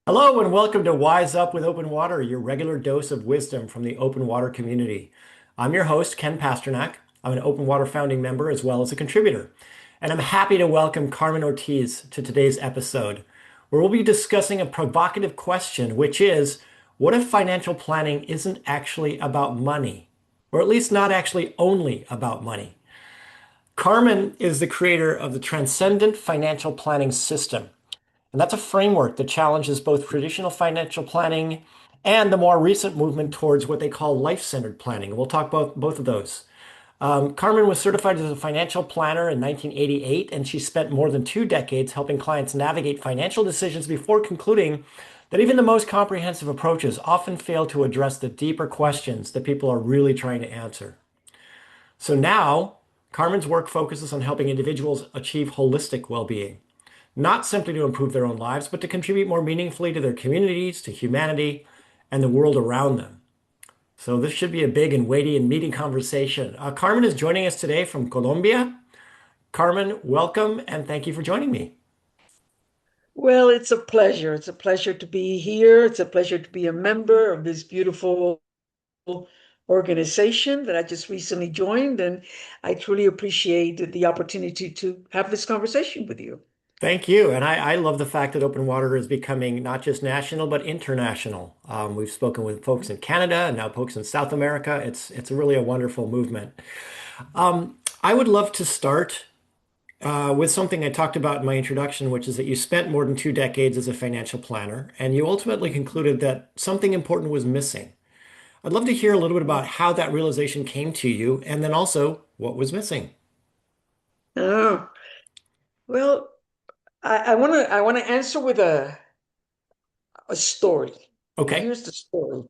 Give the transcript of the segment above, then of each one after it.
Hello and welcome to Wise Up with Open Water, your regular dose of wisdom from the open water community. I'm your host, Ken Pasternak. I'm an Open Water founding member as well as a contributor. And I'm happy to welcome Carmen Ortiz to today's episode, where we'll be discussing a provocative question, which is, what if financial planning isn't actually about money? Or at least not actually only about money? Carmen is the creator of the Transcendent Financial Planning System. And that's a framework that challenges both traditional financial planning and the more recent movement towards what they call life-centered planning. We'll talk about both of those. Carmen was certified as a financial planner in 1988, and she spent more than 2 decades helping clients navigate financial decisions before concluding that even the most comprehensive approaches often fail to address the deeper questions that people are really trying to answer. So now, Carmen's work focuses on helping individuals achieve holistic well-being, not simply to improve their own lives, but to contribute more meaningfully to their communities, to humanity, and the world around them. So this should be a big and weighty and meaty conversation. Carmen is joining us today from Colombia. Carmen, welcome and thank you for joining me. Well, it's a pleasure. It's a pleasure to be here. It's a pleasure to be a member of this beautiful organization that I just recently joined. And I truly appreciate the opportunity to have this conversation with you. Thank you. And I love the fact that open water is becoming not just national, but international. We've spoken with folks in Canada and now folks in South America. It's really a wonderful movement. I would love to start with something I talked about in my introduction, which is that you spent more than 2 decades as a financial planner, and you ultimately concluded that something important was missing. I'd love to hear a little bit about how that realization came to you, and then also what was missing. Oh, well, I want to answer with a story. And Okay. here's the story.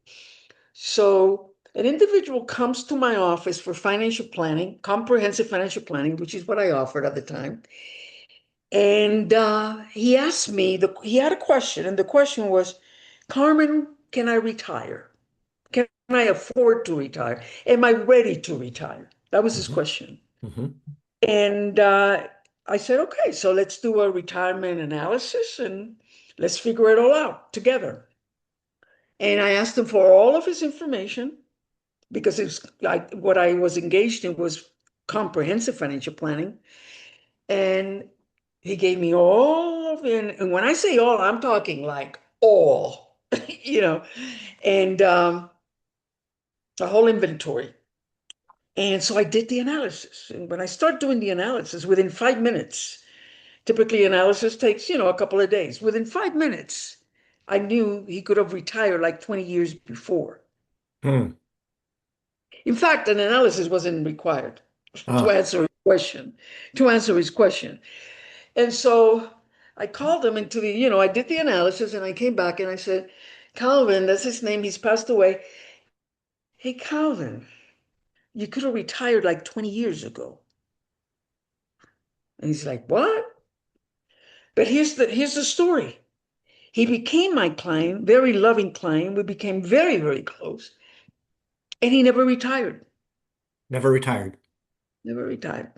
So an individual comes to my office for financial planning, comprehensive financial planning, which is what I offered at the time. And he asked me, he had a question, and the question was, Carmen, can I retire? Can I afford to retire? Am I ready to retire? That was his Hmm. question. Hmm. And I said, okay, so let's do a retirement analysis and let's figure it all out together. And I asked him for all of his information because it's like what I was engaged in was comprehensive financial planning. And he gave me all of it. And when I say all, I'm talking like all, you know, and a whole inventory. And so I did the analysis. And when I start doing the analysis, within 5 minutes, typically analysis takes, a couple of days. Within 5 minutes, I knew he could have retired like 20 years before. Hmm. In fact, an analysis wasn't required to Ah, answer his question, to answer his question. And so I called him into I did the analysis and I came back and I said, Calvin, that's his name. He's passed away. Hey, Calvin, you could have retired like 20 years ago. And he's like, what? But here's the story. He became my client, very loving client. We became very, very close. And he never retired, never retired. never retired.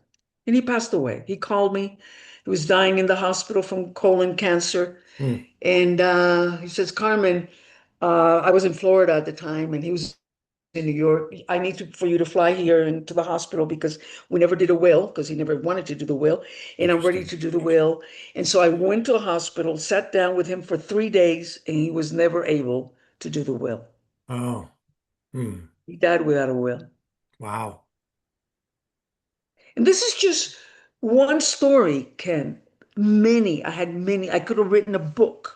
And he passed away. He called me. He was dying in the hospital from colon cancer. Hmm. And he says, Carmen, I was in Florida at the time, and he was in New York. I need for you to fly here into the hospital because we never did a will because he never wanted to do the will. And I'm ready Interesting. to do the will. And so I went to the hospital, sat down with him for 3 days, and he was never able to do the will. Oh, hmm. He died without a will. Wow. And this is just one story, Ken. I had many. I could have written a book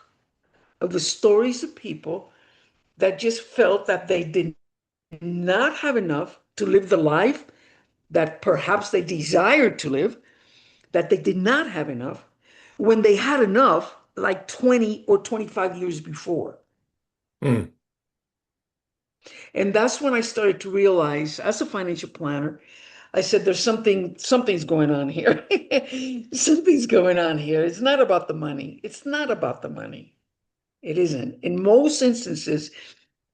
of the stories of people that just felt that they did not have enough to live the life that perhaps they desired to live, that they did not have enough when they had enough like 20 or 25 years before. Hmm. And that's when I started to realize, as a financial planner, I said, something's going on here. Something's going on here. It's not about the money. It's not about the money. It isn't. In most instances,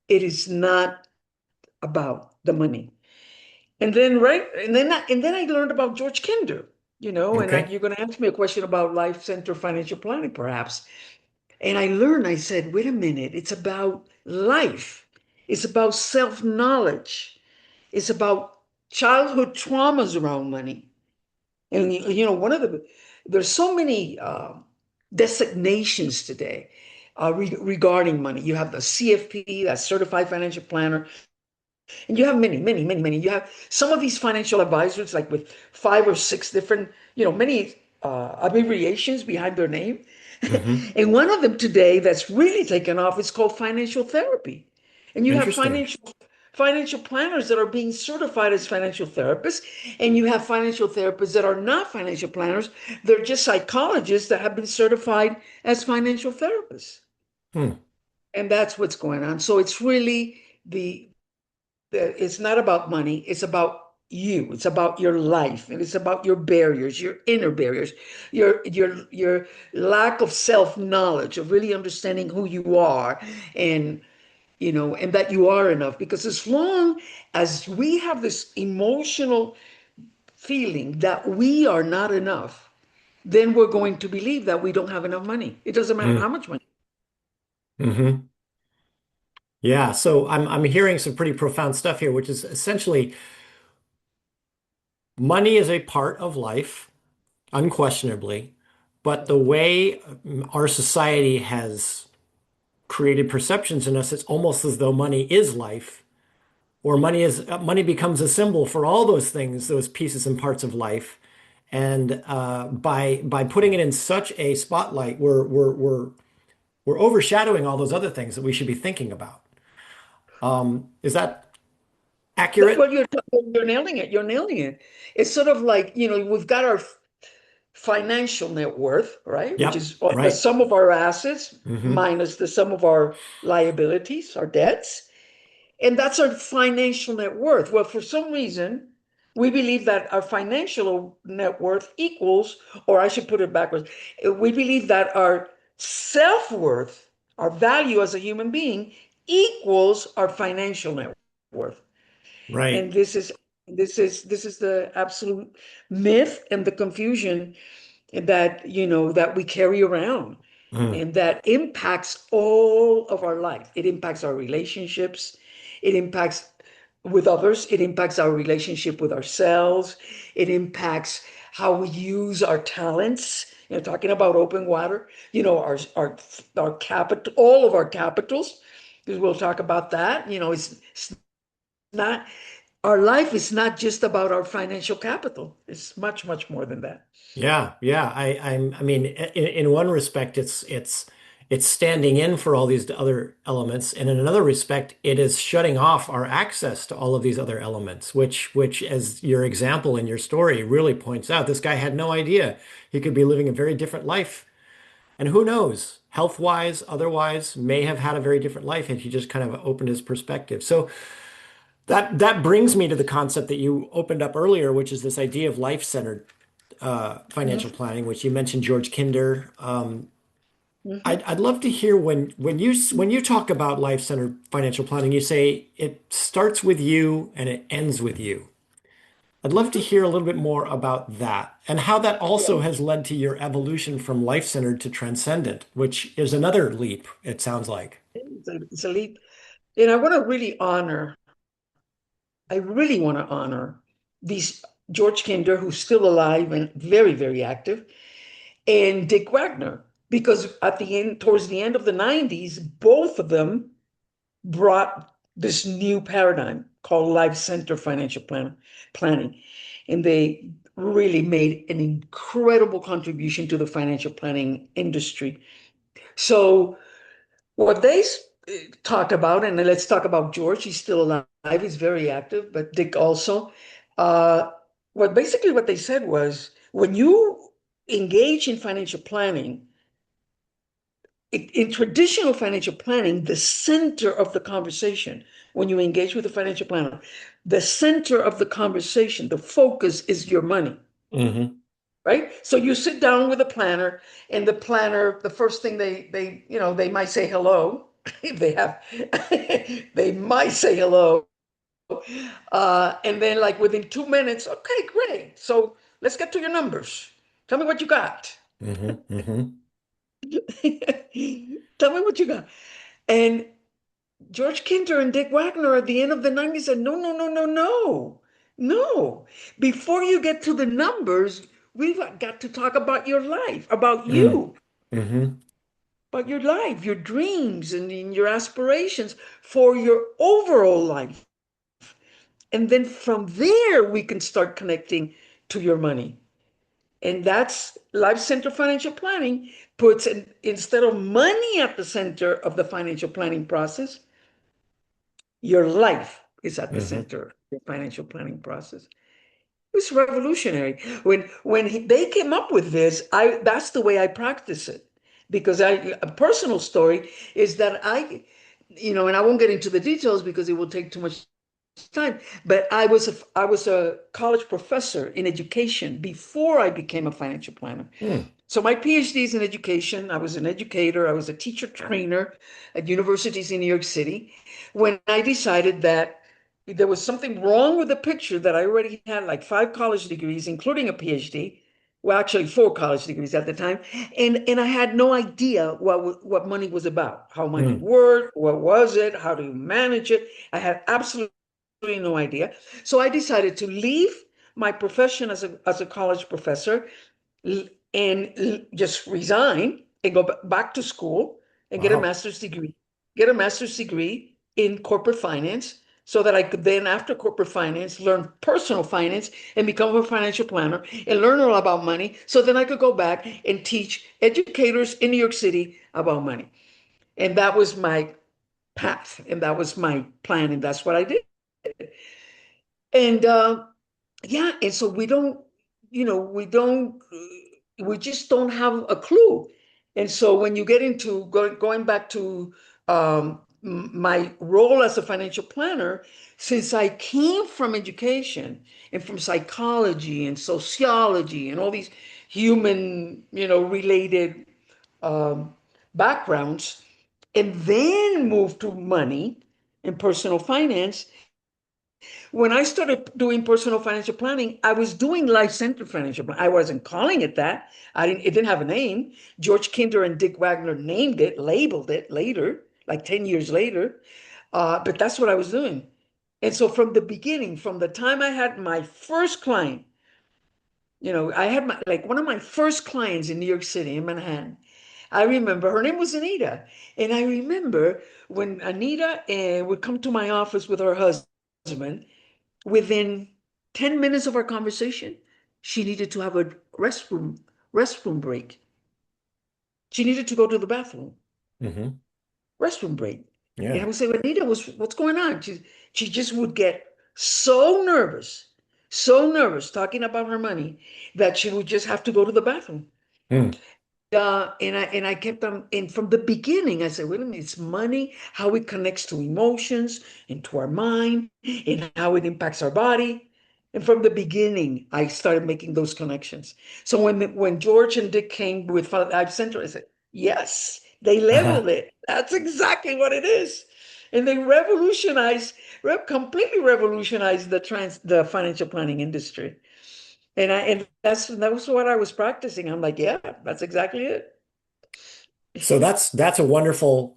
it is not about the money. And then, right, and then I learned about George Kinder, and Okay. you're going to ask me a question about life center financial planning, perhaps. And I learned, I said, wait a minute, it's about life. It's about self-knowledge. It's about childhood traumas around money. And one of there's so many designations today regarding money. You have the CFP, that Certified Financial Planner, and you have many, many, many, many. You have some of these financial advisors, like with five or six different, many abbreviations behind their name. Hmm. And one of them today that's really taken off is called financial therapy. And you have Interesting. financial planners that are being certified as financial therapists, and you have financial therapists that are not financial planners. They're just psychologists that have been certified as financial therapists. Hmm. And that's what's going on. So it's really it's not about money, it's about you, it's about your life, and it's about your barriers, your inner barriers, your lack of self-knowledge, of really understanding who you are, and and that you are enough. Because as long as we have this emotional feeling that we are not enough, then we're going to believe that we don't have enough money. It doesn't matter how much money. Mm-hmm. Yeah, so I'm hearing some pretty profound stuff here, which is essentially money is a part of life, unquestionably, but the way our society has created perceptions in us, it's almost as though money is life, or money becomes a symbol for all those things, those pieces and parts of life. And by putting it in such a spotlight, we're overshadowing all those other things that we should be thinking about. Is that Well, accurate? you're nailing it. You're nailing it. It's sort of like, we've got our financial net worth, right? Which Yep. is the Right. sum of our assets Hmm. minus the sum of our liabilities, our debts. And that's our financial net worth. Well, for some reason, we believe that our financial net worth equals, or I should put it backwards, we believe that our self-worth, our value as a human being, equals our financial net worth. Right. And this is the absolute myth and the confusion that we carry around, Mm. and that impacts all of our life. It impacts our relationships, it impacts with others, it impacts our relationship with ourselves, it impacts how we use our talents. Talking about open water, our capital, all of our capitals, because we'll talk about that. It's not our life is not just about our financial capital. It's much, much more than that. Yeah, yeah. I mean, in one respect, it's standing in for all these other elements, and in another respect, it is shutting off our access to all of these other elements, which, as your example in your story really points out, this guy had no idea he could be living a very different life, and who knows, health-wise, otherwise, may have had a very different life had he just kind of opened his perspective. So that brings me to the concept that you opened up earlier, which is this idea of life-centered financial Mhm, planning, which you mentioned George Kinder. mhm. I'd love to hear when you talk about life-centered financial planning, you say it starts with you and it ends with you. I'd love to Mhm. hear a little bit more about that and how that also Yeah, has led to your evolution from life-centered to transcendent, which is another leap, it sounds like. it's a leap. And I really want to honor these George Kinder, who's still alive and very, very active, and Dick Wagner, because towards the end of the 90s, both of them brought this new paradigm called life center planning. And they really made an incredible contribution to the financial planning industry. So what they talk about, and let's talk about George. He's still alive. He's very active, but Dick also. Uh, what they said was, when you engage in financial planning, in traditional financial planning, the center of the conversation, when you engage with a financial planner, the center of the conversation, the focus is your money. Hmm. Right? So you sit down with a planner, and the planner, the first thing they might say hello. If they have, they might say hello. And then, like, within 2 minutes, okay, great. So let's get to your numbers. Tell me what you got. Hmm. Hmm. Tell me what you got. And George Kinder and Dick Wagner at the end of the 90s said, no, no, no, no, no, no. Before you get to the numbers, we've got to talk about your life, Mm. Hmm. about your life, your dreams and your aspirations for your overall life. And then from there, we can start connecting to your money. And that's Life Center Financial Planning puts instead of money at the center of the financial planning process, your life is at the Hmm. center of the financial planning process. It was revolutionary. They came up with this, I that's the way I practice it. Because a personal story is that and I won't get into the details because it will take too much time. But I was a college professor in education before I became a financial planner. Mm. So my PhD is in education. I was an educator. I was a teacher trainer at universities in New York City. When I decided that there was something wrong with the picture that I already had like 5 college degrees, including a PhD. Well, actually 4 college degrees at the time, and I had no idea what money was about, how money Mm. worked, what was it, how do you manage it. I had absolutely no idea. So I decided to leave my profession as a college professor and just resign and go back to school and get a Wow. master's degree, get a master's degree in corporate finance so that I could then, after corporate finance, learn personal finance and become a financial planner and learn all about money. So then I could go back and teach educators in New York City about money. And that was my path and that was my plan. And that's what I did. And yeah, and so we just don't have a clue. And so when you get into going back to my role as a financial planner, since I came from education and from psychology and sociology and all these human, related um, backgrounds, and then moved to money and personal finance, when I started doing personal financial planning, I was doing life center financial planning. I wasn't calling it that. It didn't have a name. George Kinder and Dick Wagner named it, labeled it later, like 10 years later. But that's what I was doing. And so from the beginning, from the time I had my first client, I had like one of my first clients in New York City, in Manhattan. I remember her name was Anita. And I remember when Anita would come to my office with her husband. Within 10 minutes of our conversation, she needed to have a restroom break. She needed to go to the bathroom, Hmm. restroom break. And I Yeah. would say, Anita, what's going on? She just would get so nervous talking about her money that she would just have to go to the bathroom. Mm. And I kept on, and from the beginning, I said, wait a minute, it's money, how it connects to emotions and to our mind, and how it impacts our body. And from the beginning, I started making those connections. So when George and Dick came with I've Center, I said, yes, they leveled it. That's exactly what it is. And they completely revolutionized the financial planning industry. And that was what I was practicing. I'm like, yeah, that's exactly it. So that's a wonderful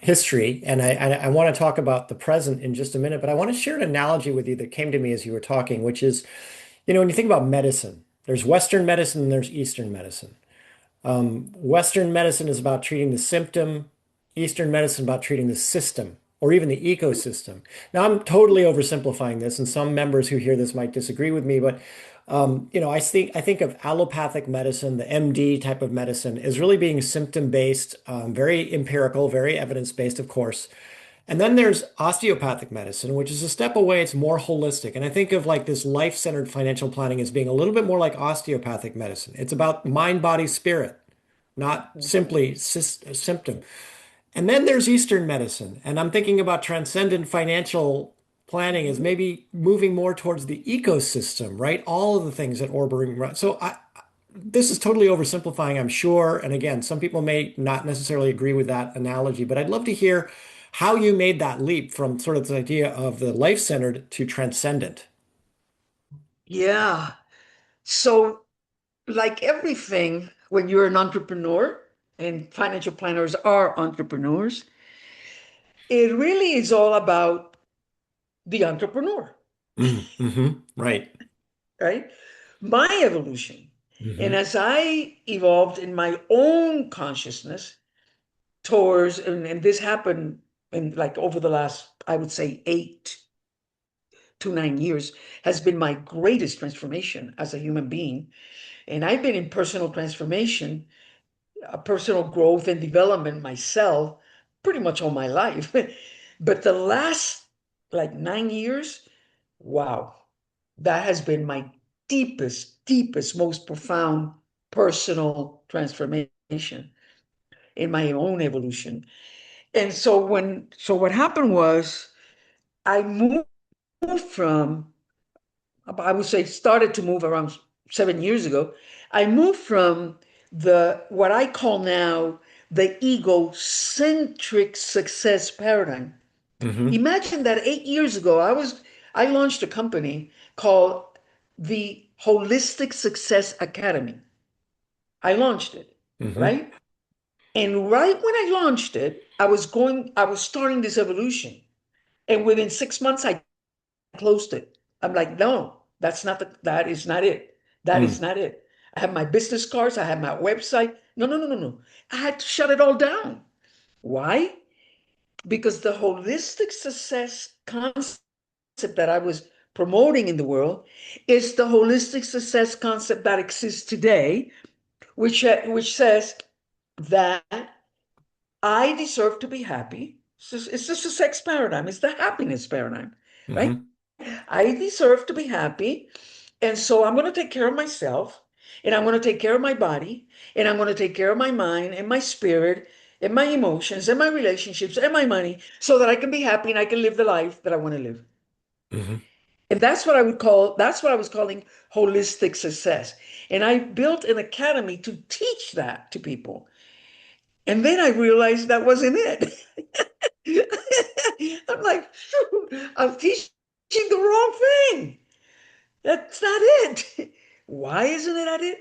history, and I want to talk about the present in just a minute. But I want to share an analogy with you that came to me as you were talking, which is, when you think about medicine, there's Western medicine and there's Eastern medicine. Western medicine is about treating the symptom, Eastern medicine about treating the system or even the ecosystem. Now, I'm totally oversimplifying this, and some members who hear this might disagree with me, but I think of allopathic medicine, the MD type of medicine, is really being symptom-based, very empirical, very evidence-based, of course. And then there's osteopathic medicine, which is a step away. It's more holistic. And I think of like this life-centered financial planning as being a little bit more like osteopathic medicine. It's about mind, body, spirit, not simply symptom. And then there's Eastern medicine. And I'm thinking about transcendent financial planning as maybe moving more towards the ecosystem, right? All of the things that orbiting around. This is totally oversimplifying, I'm sure. And again, some people may not necessarily agree with that analogy, but I'd love to hear how you made that leap from sort of the idea of the life-centered to transcendent. Yeah. So, like everything, when you're an entrepreneur, and financial planners are entrepreneurs. It really is all about the entrepreneur, Right. right? My evolution. And Hmm. as I evolved in my own consciousness towards, and this happened in like over the last, I would say, 8 to 9 years, has been my greatest transformation as a human being. And I've been in personal transformation, personal growth and development myself pretty much all my life. But the last like 9 years, wow, that has been my deepest, most profound personal transformation in my own evolution. And so what happened was I moved from, I would say started to move around 7 years ago. I moved from the, what I call now, the egocentric success paradigm. Hmm. Imagine that 8 years ago, I launched a company called the Holistic Success Academy. I launched it, Hmm. right? And right when I launched it, I was starting this evolution. And within 6 months, I closed it. I'm like, no, that is not it. That is Mm. not it. I have my business cards, I have my website. No, no, no, no, no. I had to shut it all down. Why? Because the holistic success concept that I was promoting in the world is the holistic success concept that exists today, which says that I deserve to be happy. It's just a sex paradigm. It's the happiness paradigm, right? Hmm. I deserve to be happy. And so I'm going to take care of myself, and I'm going to take care of my body, and I'm going to take care of my mind and my spirit and my emotions and my relationships and my money so that I can be happy and I can live the life that I want to live. Hmm. And that's what I was calling holistic success. And I built an academy to teach that to people. And then I realized that wasn't it. I'm like, I'm teaching the wrong thing. That's not it. Why isn't it not it?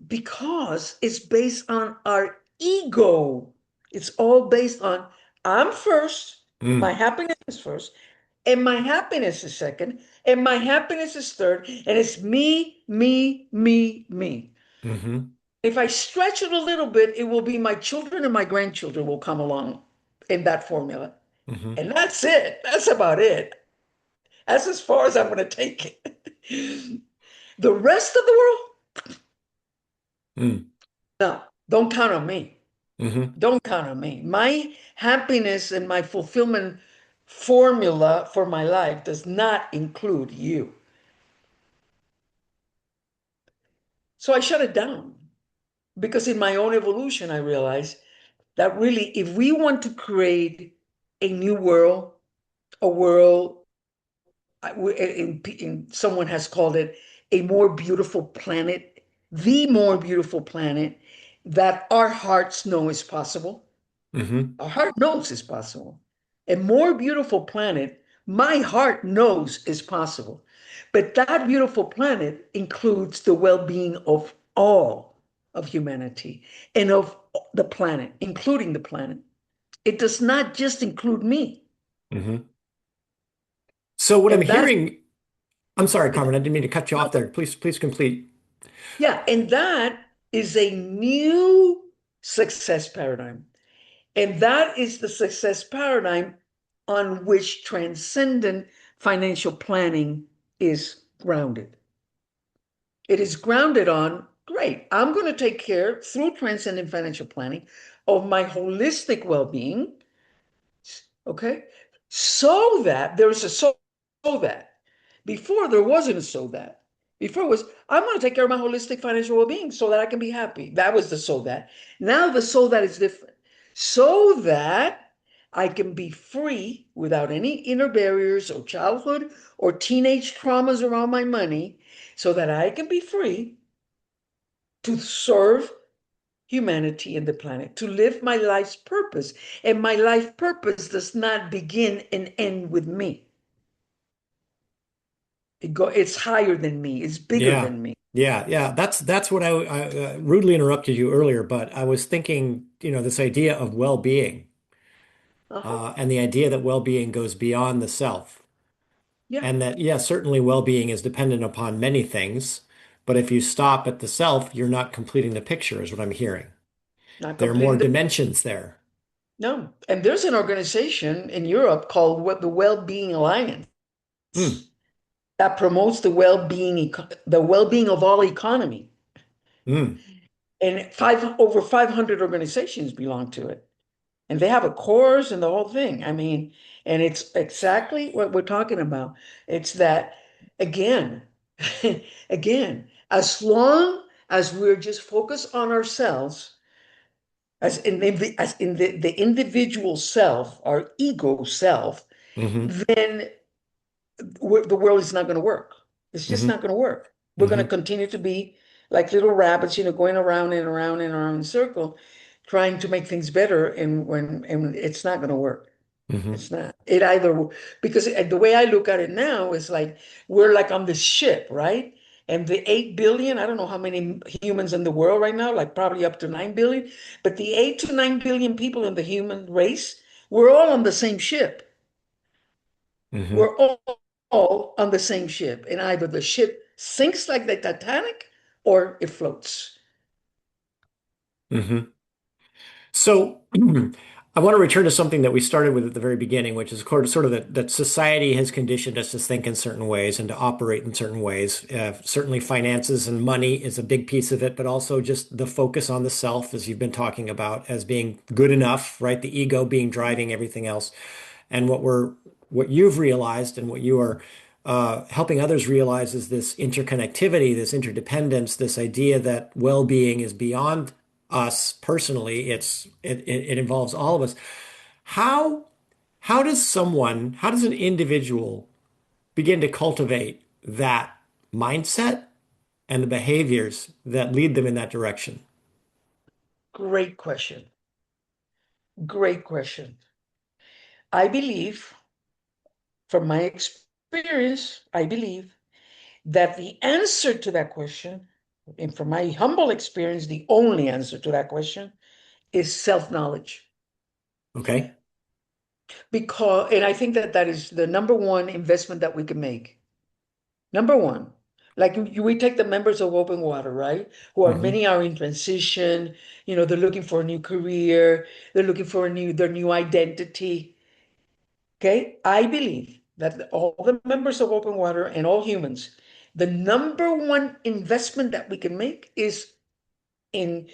Because it's based on our ego. It's all based on I'm first, my Mm. happiness is first, and my happiness is second, and my happiness is third, and it's me, me, me, me. Hmm. If I stretch it a little bit, it will be my children and my grandchildren will come along in that formula. Hmm. And that's it. That's about it. That's as far as I'm going to take it. The rest of the world, Mm. no, don't count on me. Hmm. Don't count on me. My happiness and my fulfillment formula for my life does not include you. So I shut it down because in my own evolution, I realized that really, if we want to create a new world, a world, someone has called it a more beautiful planet, the more beautiful planet that our hearts know is possible. Hmm. Our heart knows is possible. A more beautiful planet, my heart knows is possible. But that beautiful planet includes the well being of all of humanity and of the planet, including the planet. It does not just include me. Hmm. So what I'm And that, hearing, I'm sorry, Carmen, I didn't mean to cut you off there. Please complete. yeah, and that is a new success paradigm. And that is the success paradigm on which transcendent financial planning is grounded. It is grounded on, great, I'm going to take care through transcendent financial planning of my holistic well being. Okay. So that there's a so that. Before there wasn't a so that. Before it was, I'm going to take care of my holistic financial well being so that I can be happy. That was the so that. Now the so that is different. So that I can be free without any inner barriers or childhood or teenage traumas around my money, so that I can be free to serve humanity and the planet, to live my life's purpose. And my life purpose does not begin and end with me. It's higher than me, it's bigger Yeah. than me. Yeah, yeah, that's what I rudely interrupted you earlier, but I was thinking, this idea of well-being, Uh-huh. and the idea that well-being goes beyond the self, Yeah, and that, yeah, certainly well-being is dependent upon many things, but if you stop at the self, you're not completing the picture, is what I'm hearing. not There are more completing the dimensions there. no. And there's an organization in Europe called what the Well-Being Alliance Hmm. that promotes the well-being of all economy. Hmm. And over 500 organizations belong to it. And they have a course and the whole thing. I mean, and it's exactly what we're talking about. It's that again, again, as long as we're just focused on ourselves, the individual self, our ego self, Hmm. then the world is not going to work. It's just Hmm. not going to work. We're going to Hmm. continue to be like little rabbits, going around and around and around in a circle, trying to make things better, and it's not going to work. Hmm. It's not. It either because the way I look at it now is like we're like on this ship, right? And the 8 billion, I don't know how many humans in the world right now, like probably up to 9 billion, but the 8 to 9 billion people in the human race, we're all on the same ship. Hmm. We're all on the same ship, and either the ship sinks like the Titanic or it floats. Hmm. So I want to return to something that we started with at the very beginning, which is sort of that society has conditioned us to think in certain ways and to operate in certain ways. Certainly, finances and money is a big piece of it, but also just the focus on the self, as you've been talking about, as being good enough, right? The ego being driving everything else. And what you've realized and what you are helping others realize is this interconnectivity, this interdependence, this idea that well-being is beyond us personally. It involves all of us. How how does an individual begin to cultivate that mindset and the behaviors that lead them in that direction? Great question. Great question. I believe, from my experience, I believe that the answer to that question, and from my humble experience, the only answer to that question is self-knowledge. Okay. And I think that that is the number one investment that we can make. Number one, like we take the members of Open Water, right? Who are Hmm. many are in transition, they're looking for a new career, they're looking for their new identity. Okay. I believe that all the members of Open Water and all humans, the number one investment that we can make is in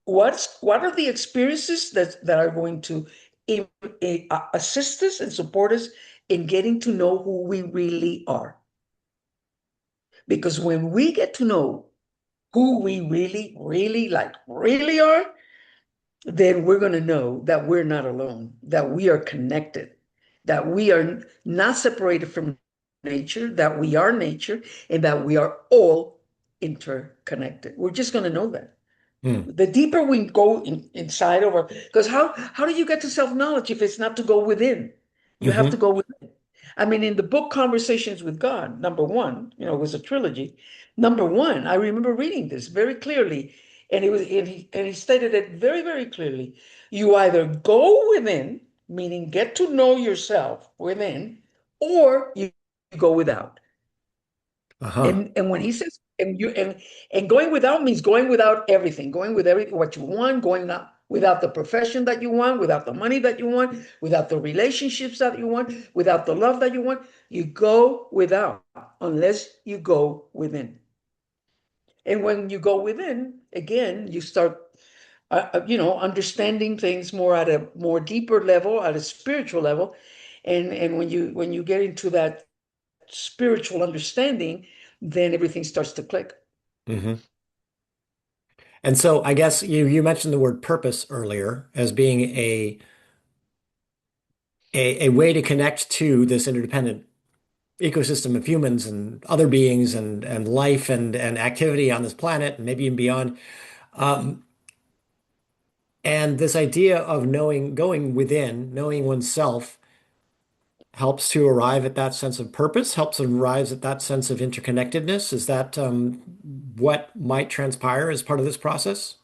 what are the experiences that are going to assist us and support us in getting to know who we really are. Because when we get to know who we really, really like, really are, then we're going to know that we're not alone, that we are connected, that we are not separated from nature, that we are nature, and that we are all interconnected. We're just going to know that. Hmm. The deeper we go inside of our, because how do you get to self-knowledge if it's not to go within? You have to Hmm. go within. I mean, in the book Conversations with God, number one, it was a trilogy. Number one, I remember reading this very clearly, and he stated it very, very clearly. You either go within, meaning get to know yourself within, or you go without. Uh-huh. And when he says and going without means going without everything, going with everything what you want, going out without the profession that you want, without the money that you want, without the relationships that you want, without the love that you want. You go without unless you go within. And when you go within, again, you start understanding things more at a more deeper level, at a spiritual level. And when you get into that spiritual understanding, then everything starts to click. Hmm. And so I guess you mentioned the word purpose earlier as being a way to connect to this interdependent ecosystem of humans and other beings and life and activity on this planet and maybe even beyond. Um, and this idea of knowing, going within, knowing oneself helps to arrive at that sense of purpose, helps arrive at that sense of interconnectedness. Is that what might transpire as part of this process?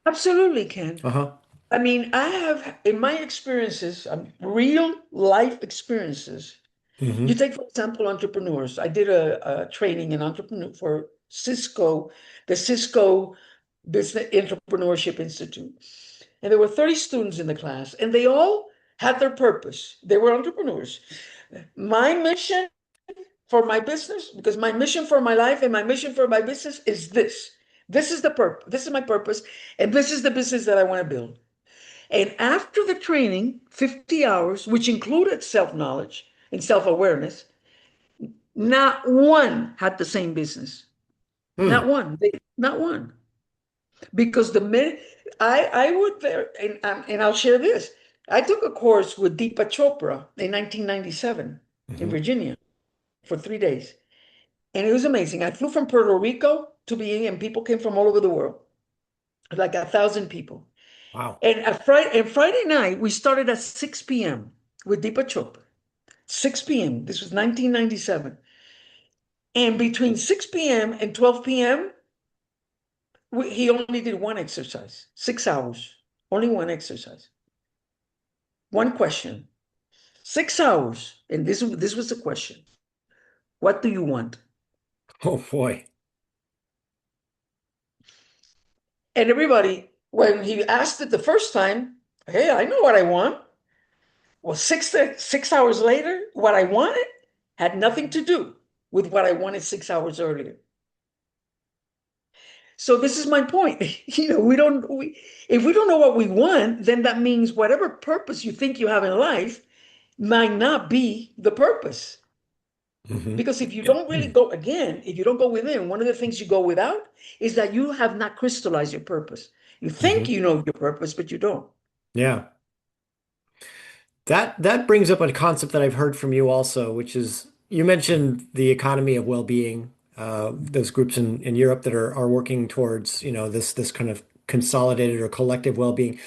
Absolutely, Ken. Uh-huh. I mean, I have, in my experiences, real life experiences. You Hmm. take, for example, entrepreneurs. I did a training in entrepreneur for Cisco, the Cisco Business Entrepreneurship Institute. And there were 30 students in the class, and they all had their purpose. They were entrepreneurs. My mission for my business, because my mission for my life and my mission for my business is this. This is the purpose. This is my purpose, and this is the business that I want to build. And after the training, 50 hours, which included self-knowledge and self-awareness, not one had the same business. Not Hmm. one. Not one. Because the minute I would there, and I'll share this. I took a course with Deepa Chopra in 1997 in Hmm. Virginia for 3 days. And it was amazing. I flew from Puerto Rico to be, and people came from all over the world, like 1,000 people. Wow. And Friday night, we started at 6 p.m. with Deepa Chopra. 6 p.m. This was 1997. And between 6 p.m. and 12 p.m., he only did one exercise, 6 hours, only one exercise, one question, 6 hours. And this was the question. What do you want? Oh boy. And everybody, when he asked it the first time, hey, I know what I want. Well, 6 hours later, what I wanted had nothing to do with what I wanted 6 hours earlier. So this is my point. If we don't know what we want, then that means whatever purpose you think you have in life might not be the purpose. Hmm. Because if you don't really go, again, if you don't go within, one of the things you go without is that you have not crystallized your purpose. You think Hmm. you know your purpose, but you don't. Yeah. That brings up a concept that I've heard from you also, which is you mentioned the economy of well-being, those groups in Europe that are working towards, this kind of consolidated or collective well-being.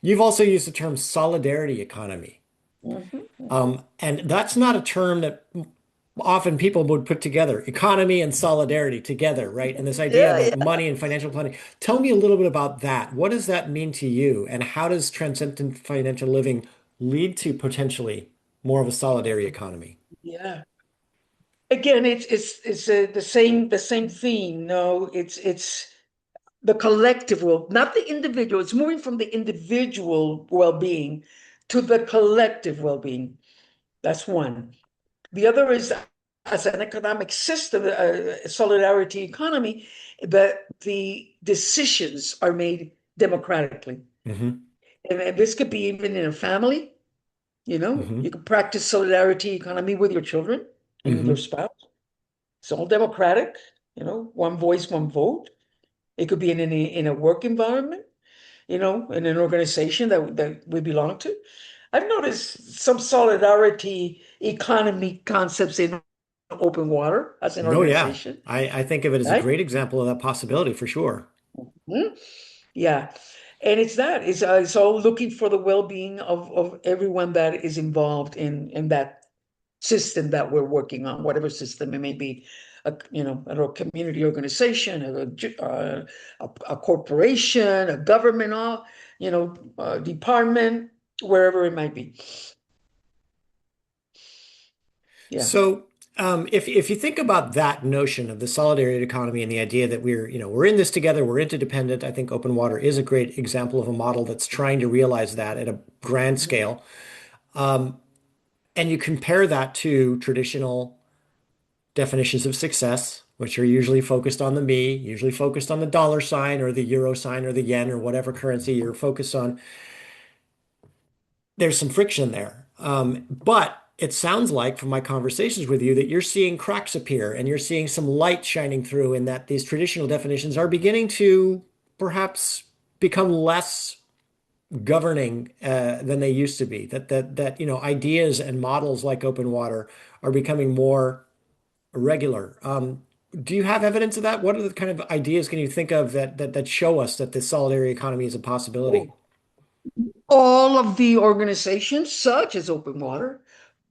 You've also used the term solidarity economy. Mhm, mhm. And that's not a term that often people would put together, economy and solidarity together, right? And this idea Yeah, of like yeah. money and financial planning. Tell me a little bit about that. What does that mean to you? And how does transcendent financial living lead to potentially more of a solidarity economy? Yeah. Again, it's the same theme. No, it's the collective will, not the individual. It's moving from the individual well-being to the collective well-being. That's one. The other is as an economic system, a solidarity economy, that the decisions are made democratically. Hmm. And this could be even in a family, you Hmm. can practice solidarity economy with your children and your Hmm. spouse. It's all democratic, one voice, one vote. It could be in a work environment, in an organization that we belong to. I've noticed some solidarity economy concepts in open water as an Oh yeah. organization, I think of it as a right? great example of that possibility for sure. Mhm. Yeah. And it's all looking for the well-being of everyone that is involved in that system that we're working on, whatever system it may be, a community organization, a corporation, a government, a department, wherever it might be. Yeah. So, if you think about that notion of the solidarity economy and the idea that we're in this together, we're interdependent, I think open water is a great example of a model that's trying to realize that at a grand Mhm. scale. And you compare that to traditional definitions of success, which are usually focused on the me, usually focused on the dollar sign or the euro sign or the yen or whatever currency you're focused on. There's some friction there. But it sounds like from my conversations with you that you're seeing cracks appear and you're seeing some light shining through, and that these traditional definitions are beginning to perhaps become less governing than they used to be. That ideas and models like open water are becoming more regular. Do you have evidence of that? What are the kind of ideas can you think of that show us that the solidarity economy is a possibility? All of the organizations, such as Open Water,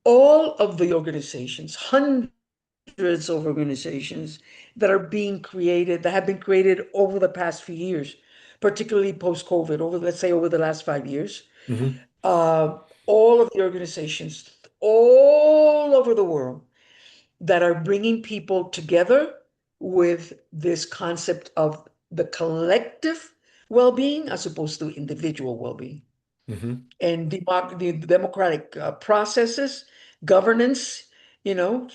all of the organizations, hundreds of organizations that are being created, that have been created over the past few years, particularly post-COVID, over, let's say, over the last 5 years, Hmm. uh, all of the organizations all over the world that are bringing people together with this concept of the collective well-being as opposed to individual well-being Hmm. and the democratic processes, governance, you know,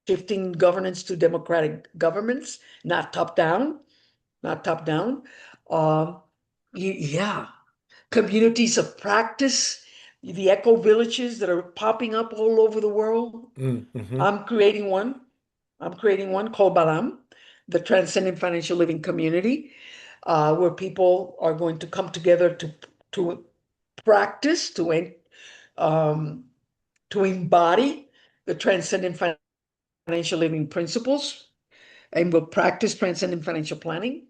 shifting governance to democratic governments, not top down, not top down. Um, yeah, communities of practice, the eco villages that are popping up all over the world. Hmm. I'm creating one. I'm creating one called Balam, the Transcendent Financial Living Community, where people are going to come together to practice, um, to embody the transcendent financial living principles, and will practice transcendent financial planning.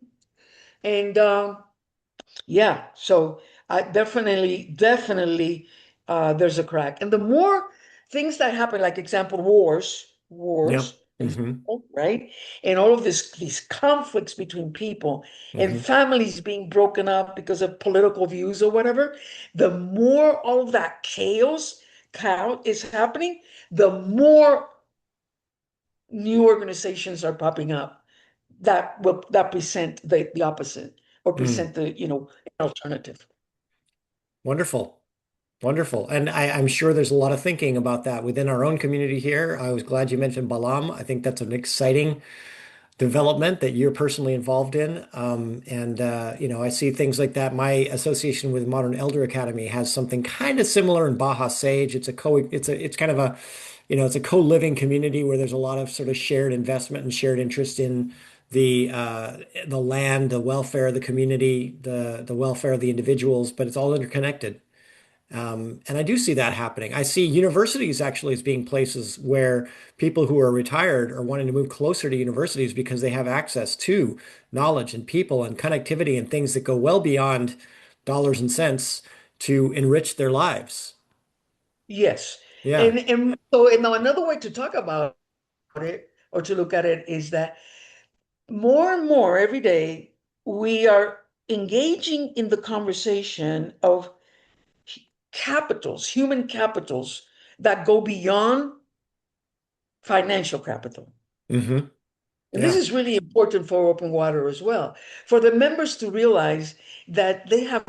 And yeah, so I definitely, there's a crack. And the more things that happen, like example, Yep. wars, Hmm. example, right? And all of these conflicts between people and Hmm. families being broken up because of political views or whatever, the more all of that chaos is happening, the more new organizations are popping up that present the opposite or Mm. present an alternative. Wonderful. Wonderful. And I'm sure there's a lot of thinking about that within our own community here. I was glad you mentioned Balam. I think that's an exciting development that you're personally involved in. I see things like that. My association with Modern Elder Academy has something kind of similar in Baja Sage. It's kind of it's a co-living community where there's a lot of sort of shared investment and shared interest in the land, the welfare of the community, the welfare of the individuals, but it's all interconnected. And I do see that happening. I see universities actually as being places where people who are retired are wanting to move closer to universities because they have access to knowledge and people and connectivity and things that go well beyond dollars and cents to enrich their lives. Yes. Yeah. And now another way to talk about it or to look at it is that more and more every day we are engaging in the conversation of human capitals that go beyond financial capital. Hmm. And this Yeah. is really important for open water as well, for the members to realize that they have,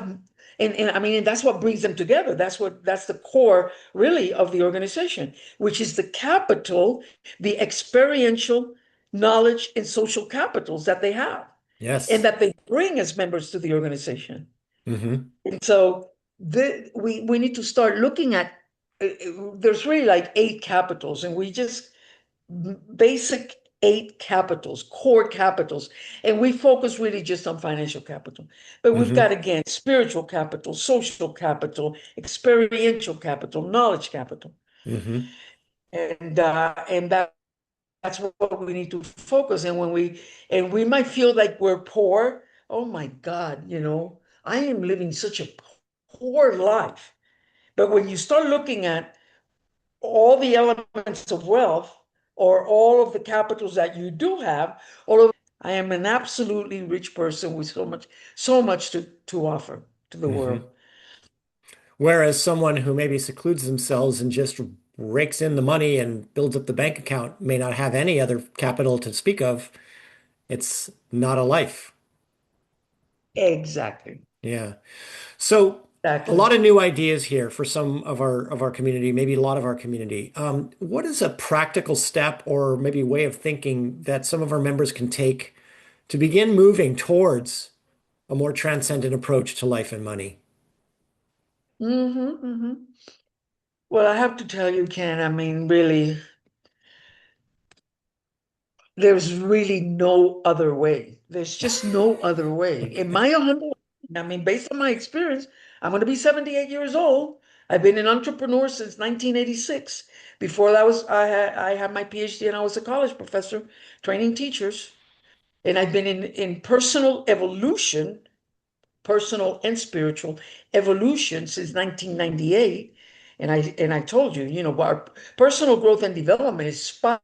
and I mean, and that's what brings them together. That's the core really of the organization, which is the capital, the experiential knowledge and social capitals that they have and Yes. that they bring as members to the organization. Hmm. And so we need to start looking at, there's really like eight capitals, and we just basic eight capitals, core capitals. And we focus really just on financial capital. But we've got, Hmm. again, spiritual capital, social capital, experiential capital, knowledge capital. Hmm. And that's what we need to focus. And we might feel like we're poor. Oh my God, I am living such a poor life. But when you start looking at all the elements of wealth or all of the capitals that you do have, I am an absolutely rich person with so much to offer to the world. Hmm. Whereas someone who maybe secludes themselves and just rakes in the money and builds up the bank account may not have any other capital to speak of. It's not a life. Exactly. Yeah. So a Exactly. lot of new ideas here for some of our community, maybe a lot of our community. What is a practical step or maybe way of thinking that some of our members can take to begin moving towards a more transcendent approach to life and money? Hmm. Well, I have to tell you, Ken, I mean, really, there's really no other way. There's just no other way. In Okay. my humble, I mean, based on my experience, I'm going to be 78 years old. I've been an entrepreneur since 1986. Before that I had my PhD and I was a college professor training teachers. And I've been in personal evolution, personal and spiritual evolution since 1998. And I told you, our personal growth and development is spiral.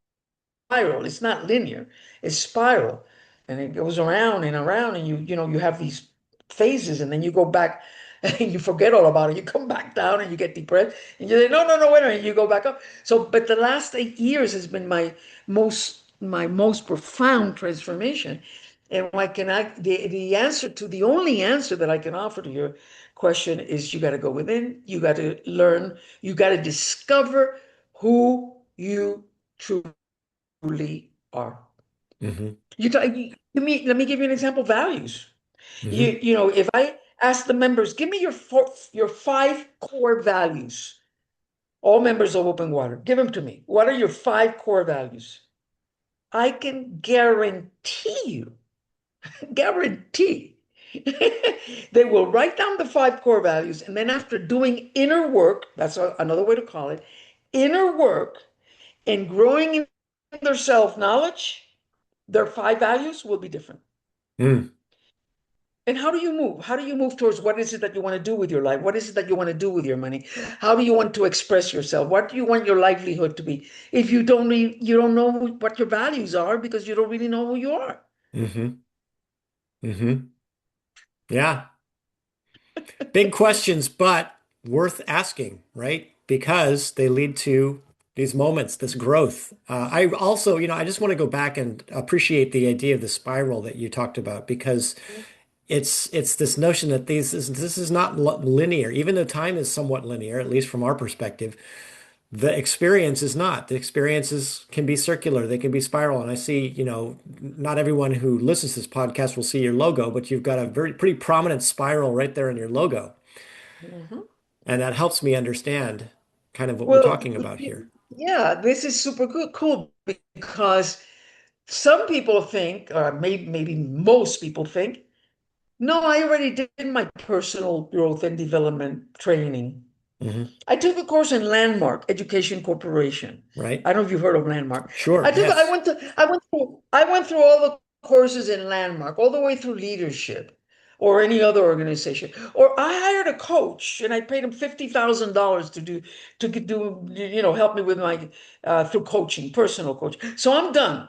It's not linear. It's spiral. And it goes around and around, and you have these phases, and then you go back and you forget all about it. You come back down and you get depressed, and you say, no, no, no, wait a minute, you go back up. So, but the last 8 years has been my most profound transformation. And the only answer that I can offer to your question is you got to go within, you got to learn, you got to discover who you truly are. Hmm. Let me give you an example. Values. Hmm. If I ask the members, give me your 5 core values, all members of Open Water, give them to me. What are your 5 core values? I can guarantee they will write down the 5 core values, and then after doing inner work, that's another way to call it, inner work, and growing in their self-knowledge, their 5 values will be different. Mm. And how do you move? How do you move towards what is it that you want to do with your life? What is it that you want to do with your money? How do you want to express yourself? What do you want your livelihood to be? If you don't know what your values are because you don't really know who you are. Hmm. Hmm. Yeah. Big questions, but worth asking, right? Because they lead to these moments, this growth. I also, I just want to go back and appreciate the idea of the spiral that you talked about because it's this notion that this is not linear, even though time is somewhat linear, at least from our perspective. The experience is not. The experiences can be circular, they can be spiral. And I see, not everyone who listens to this podcast will see your logo, but you've got a pretty prominent spiral right there in your logo. Mhm. And that helps me understand kind of what we're Well, talking about here. yeah, this is super good, cool because some people think, or maybe most people think, no, I already did my personal growth and development training. Hmm. I took a course in Landmark Education Corporation. Right? I don't know if you've heard of Landmark. Sure. I took I Yes. went to I went through all the courses in Landmark, all the way through leadership or any other organization. Or I hired a coach and I paid him $50,000 help me with my through coaching, personal coaching. So I'm done.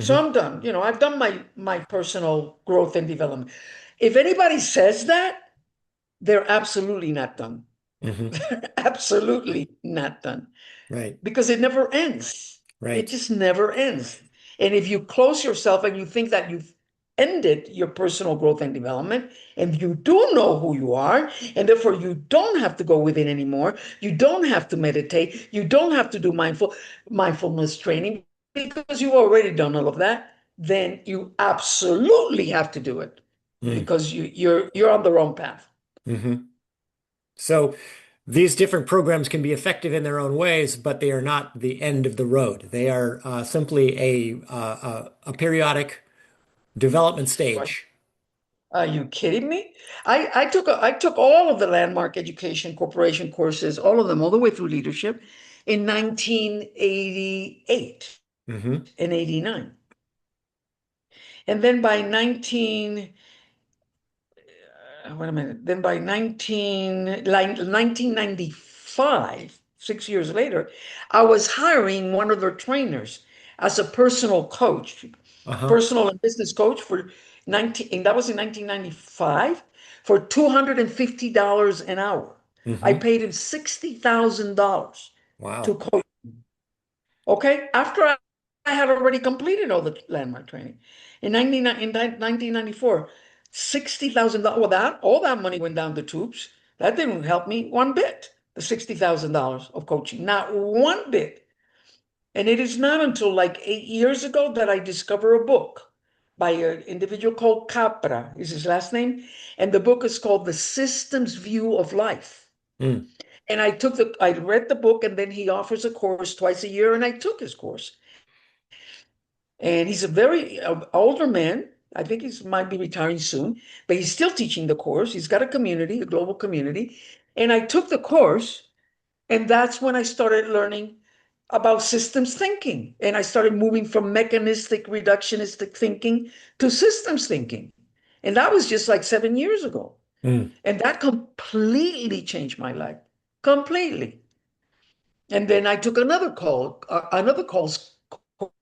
So Hmm. I'm done. I've done my personal growth and development. If anybody says that, they're absolutely not done. Hmm. Absolutely not done Right. because it never ends. It Right. just never ends. And if you close yourself and you think that you've ended your personal growth and development, and you do know who you are, and therefore you don't have to go within anymore, you don't have to meditate, you don't have to do mindfulness training because you've already done all of that, then you absolutely have to do it Mm. because you're on the wrong path. Hmm. So these different programs can be effective in their own ways, but they are not the end of the road. They are simply a periodic development stage. Are you kidding me? I took all of the Landmark Education Corporation courses, all of them, all the way through leadership in 1988 Hmm. and 89. And then by 19 wait a minute. Then by 1995, 6 years later, I was hiring one of their trainers as a personal coach, Uh-huh. personal and business coach for 19, and that was in 1995 for $250 an hour. I Hmm. paid him $60,000 to Wow. coach. Okay, after I had already completed all the landmark training in 1994, $60,000. Well, all that money went down the tubes. That didn't help me one bit. The $60,000 of coaching, not one bit. And it is not until like 8 years ago that I discover a book by an individual called Capra, is his last name, and the book is called The Systems View of Life. Mm. And I read the book, and then he offers a course twice a year, and I took his course. And he's a very older man. I think he might be retiring soon, but he's still teaching the course. He's got a community, a global community. And I took the course, and that's when I started learning about systems thinking. And I started moving from mechanistic, reductionistic thinking to systems thinking. And that was just like 7 years ago. Mm. And that completely changed my life. Completely. And then I took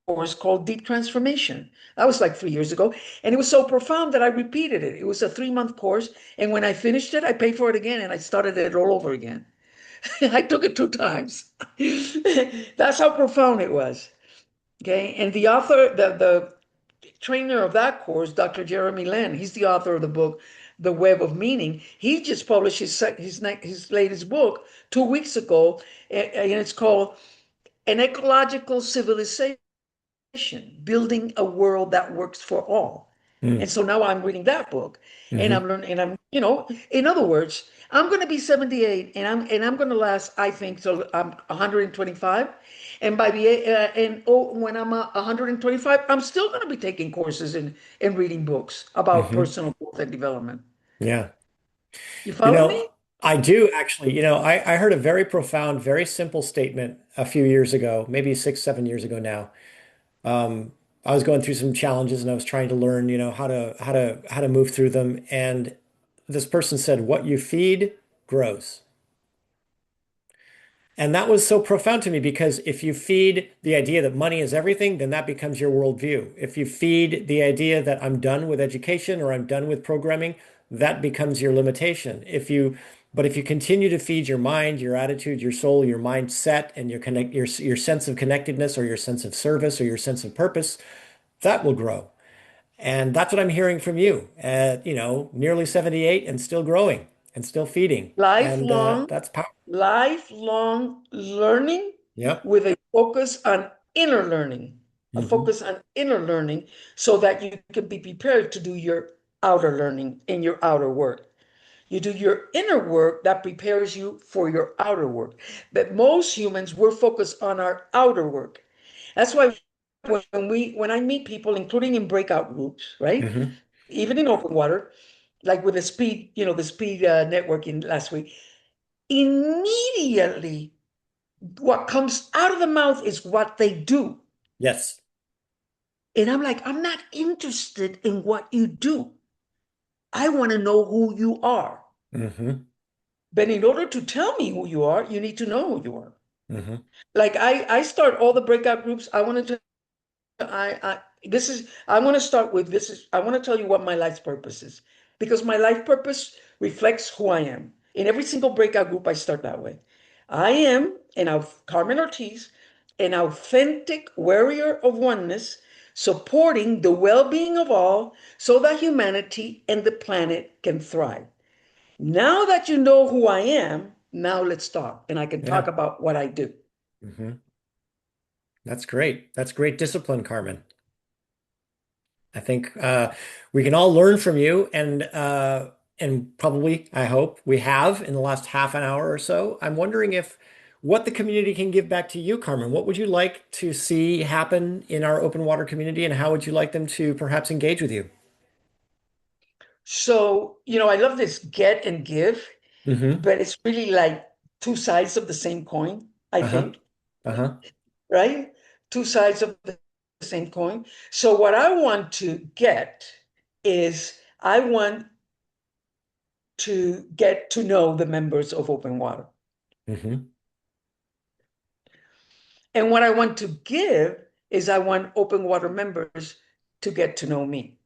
course called Deep Transformation. That was like 3 years ago. And it was so profound that I repeated it. It was a 3-month course. And when I finished it, I paid for it again and I started it all over again. I took it 2 times. That's how profound it was. Okay. And the trainer of that course, Dr. Jeremy Lin, he's the author of the book, The Web of Meaning. He just published his latest book 2 weeks ago, and it's called An Ecological Civilization, Building a World That Works for All. And Mm, so now I'm reading that book and I'm hmm learning, and in other words, I'm going to be 78 and I'm going to last, I think, till I'm 125. And when I'm 125, I'm still going to be taking courses and reading books about hmm personal growth and development. Yeah. You You follow know, me? I do actually. I heard a very profound, very simple statement a few years ago, maybe 6, 7 years ago now. Um, I was going through some challenges and I was trying to learn, how to move through them. And this person said, "What you feed grows." And that was so profound to me because if you feed the idea that money is everything, then that becomes your worldview. If you feed the idea that I'm done with education or I'm done with programming, that becomes your limitation. But if you continue to feed your mind, your attitude, your soul, your mindset, and your sense of connectedness or your sense of service or your sense of purpose, that will grow. And that's what I'm hearing from you at, nearly 78 and still growing and still feeding. And Lifelong, that's power. lifelong learning Yep. with a focus on inner learning, a hmm focus on inner learning so that you can be prepared to do your outer learning in your outer work. You do your inner work that prepares you for your outer work. But most humans, we're focused on our outer work. That's why when I meet people, including in breakout groups, right? hmm Even in open water, like with the speed networking last week, immediately what comes out of the mouth is what they do. Yes. And I'm like, I'm not interested in what you do. I want to know who you are. hmm But in order to tell me who you are, you need to know who you are. hmm Like I start all the breakout groups. I want to I this is I want to start with this is I want to tell you what my life's purpose is because my life purpose reflects who I am. In every single breakout group, I start that way. I am Carmen Ortiz, an authentic warrior of oneness, supporting the well-being of all so that humanity and the planet can thrive. Now that you know who I am, now let's talk, and I can talk Yeah. about what I do. hmm That's great. That's great discipline, Carmen. I think we can all learn from you, and probably, I hope, we have in the last half an hour or so. I'm wondering if what the community can give back to you, Carmen. What would you like to see happen in our open water community, and how would you like them to perhaps engage with you? So, I love this get and give, hmm but it's really like two sides of the same coin, I Uh-huh. think, Uh-huh. right? Two sides of the same coin. So, what I want to get is I want to get to know the members of Open Water. hmm And what I want to give is I want Open Water members to get to know me.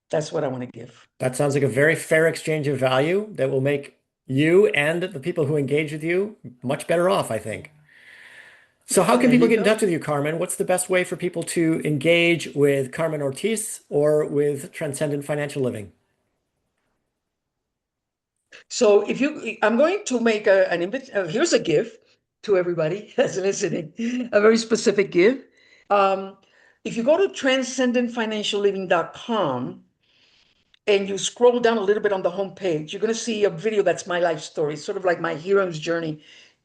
That's what I want to give. That sounds like a very fair exchange of value that will make you and the people who engage with you much better off, I think. So how Well, can there people you get in touch go. with you, Carmen? What's the best way for people to engage with Carmen Ortiz or with Transcendent Financial Living? So I'm going to make an invitation. Here's a gift to everybody that's listening, a very specific gift. Um, if you go to transcendentfinancialliving.com and you scroll down a little bit on the homepage, you're going to see a video that's my life story, sort of like my hero's journey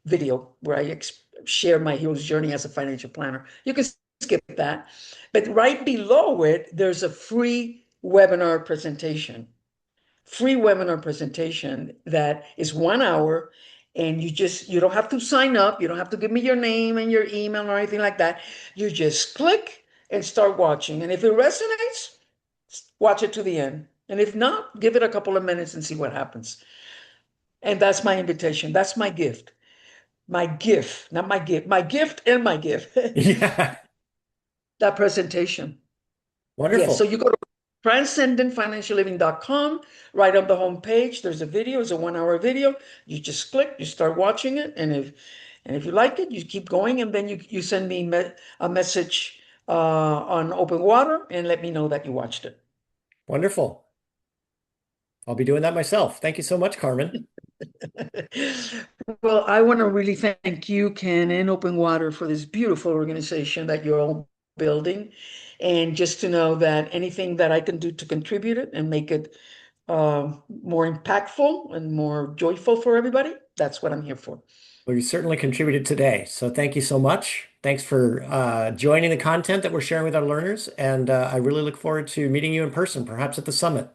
video, where I share my hero's journey as a financial planner. You can skip that. But right below it, there's a free webinar presentation that is 1 hour, and you don't have to sign up, you don't have to give me your name and your email or anything like that. You just click and start watching, and if it resonates, watch it to the end, and if not, give it a couple of minutes and see what happens. And that's my invitation, that's my gift. my gift, not my gift, my gift and my gift, Yeah. that presentation. Yes, so Wonderful. you go to transcendentfinancialliving.com, right on the home page, there's a video, it's a 1 hour video. You just click, you start watching it, and if you like it, you keep going, and then you send me a message on open water and let me know that you watched it. Wonderful. I'll be doing that myself. Thank you so much, Carmen. Well, I want to really thank you, Ken, and Open Water for this beautiful organization that you're all building. And just to know that anything that I can do to contribute it and make it more impactful and more joyful for everybody, that's what I'm here for. Well, you certainly contributed today. So thank you so much. Thanks for joining the content that we're sharing with our learners. And I really look forward to meeting you in person, perhaps at the summit.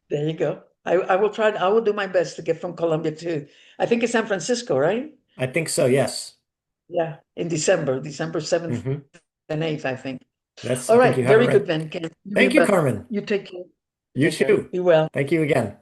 There you go. I will do my best to get from Colombia to, I think it's San Francisco, right? I think so, yes. Yeah, in December 7th Hmm. and 8th, I think. That's, All I think you right, have it very right. good then, Ken. You be Thank you, well. Carmen. You take care. You Take care. too. Be well. Thank you again.